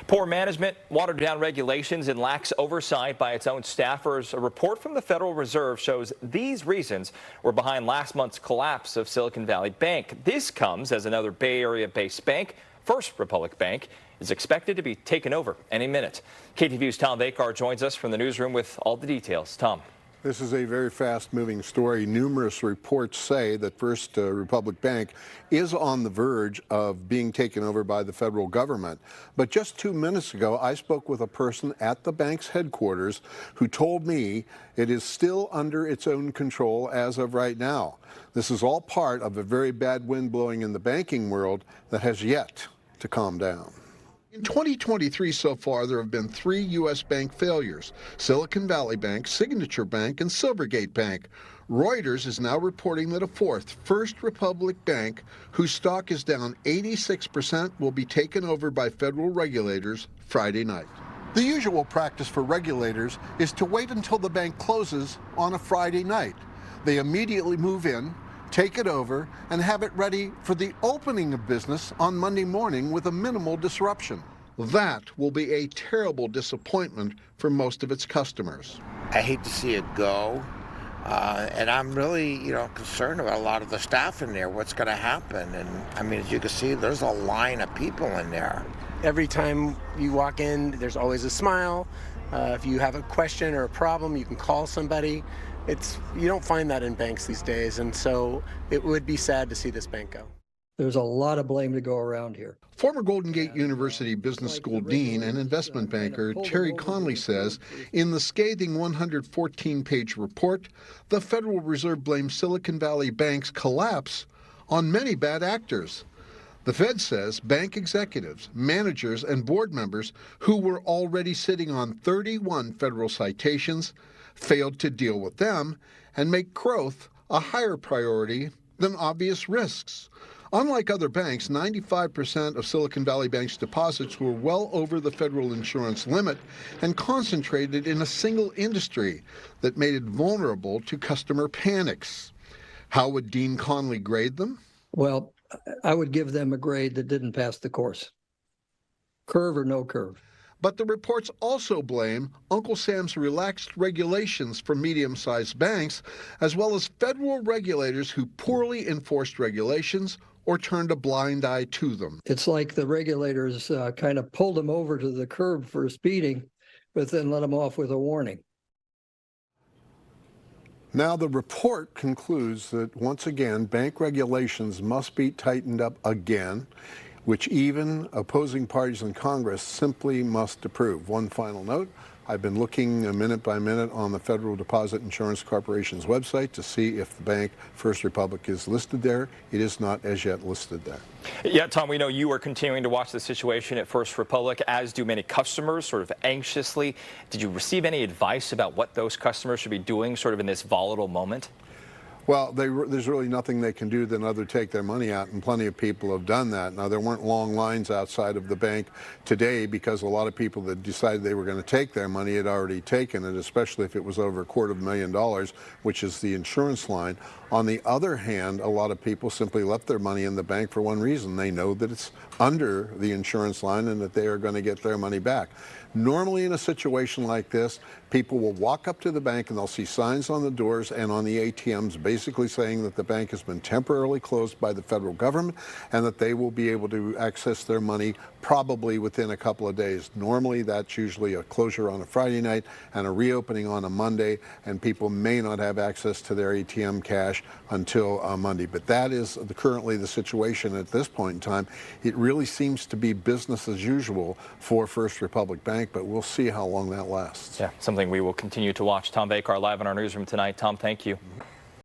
Poor management, watered down regulations, and lax oversight by its own staffers. A report from the Federal Reserve shows these reasons were behind last month's collapse of Silicon Valley Bank. This comes as another Bay Area-based bank, First Republic Bank, is expected to be taken over any minute. KTVU's Tom Vakar joins us from the newsroom with all the details. Tom. This is a very fast-moving story. Numerous reports say that First Republic Bank is on the verge of being taken over by the federal government. But just 2 minutes ago, I spoke with a person at the bank's headquarters who told me it is still under its own control as of right now. This is all part of a very bad wind blowing in the banking world that has yet to calm down. In 2023 so far, there have been 3 U.S. bank failures: Silicon Valley Bank, Signature Bank, and Silvergate Bank. Reuters is now reporting that a fourth, First Republic Bank, whose stock is down 86%, will be taken over by federal regulators Friday night. The usual practice for regulators is to wait until the bank closes on a Friday night. They immediately move in, take it over, and have it ready for the opening of business on Monday morning with a minimal disruption. That will be a terrible disappointment for most of its customers. I hate to see it go, and I'm really, concerned about a lot of the staff in there, what's going to happen. And I mean, as you can see, there's a line of people in there. Every time you walk in, there's always a smile. If you have a question or a problem, you can call somebody. You don't find that in banks these days, and so it would be sad to see this bank go. There's a lot of blame to go around here. Former Golden Gate University Business School Dean and investment banker Terry Conley says in the scathing 114-page report, the Federal Reserve blames Silicon Valley Bank's collapse on many bad actors. The Fed says bank executives, managers, and board members who were already sitting on 31 federal citations failed to deal with them and make growth a higher priority than obvious risks. Unlike other banks, 95% of Silicon Valley Bank's deposits were well over the federal insurance limit and concentrated in a single industry that made it vulnerable to customer panics. How would Dean Conley grade them? Well, I would give them a grade that didn't pass the course. Curve or no curve. But the reports also blame Uncle Sam's relaxed regulations for medium-sized banks, as well as federal regulators who poorly enforced regulations or turned a blind eye to them. It's like the regulators kind of pulled them over to the curb for speeding, but then let them off with a warning. Now the report concludes that once again, bank regulations must be tightened up again, which even opposing parties in Congress simply must approve. One final note, I've been looking minute by minute on the Federal Deposit Insurance Corporation's website to see if the bank, First Republic, is listed there. It is not as yet listed there. Yeah, Tom, we know you are continuing to watch the situation at First Republic, as do many customers, sort of anxiously. Did you receive any advice about what those customers should be doing sort of in this volatile moment? Well, there's really nothing they can do than other take their money out, and plenty of people have done that. Now, there weren't long lines outside of the bank today because a lot of people that decided they were going to take their money had already taken it, especially if it was over $250,000, which is the insurance line. On the other hand, a lot of people simply left their money in the bank for one reason. They know that it's under the insurance line and that they are going to get their money back. Normally in a situation like this, people will walk up to the bank and they'll see signs on the doors and on the ATMs basically saying that the bank has been temporarily closed by the federal government and that they will be able to access their money probably within a couple of days. Normally that's usually a closure on a Friday night and a reopening on a Monday, and people may not have access to their ATM cash until Monday. But that is currently the situation at this point in time. It really seems to be business as usual for First Republic Bank, but we'll see how long that lasts. Yeah, something we will continue to watch. Tom Vakar live in our newsroom tonight. Tom, thank you.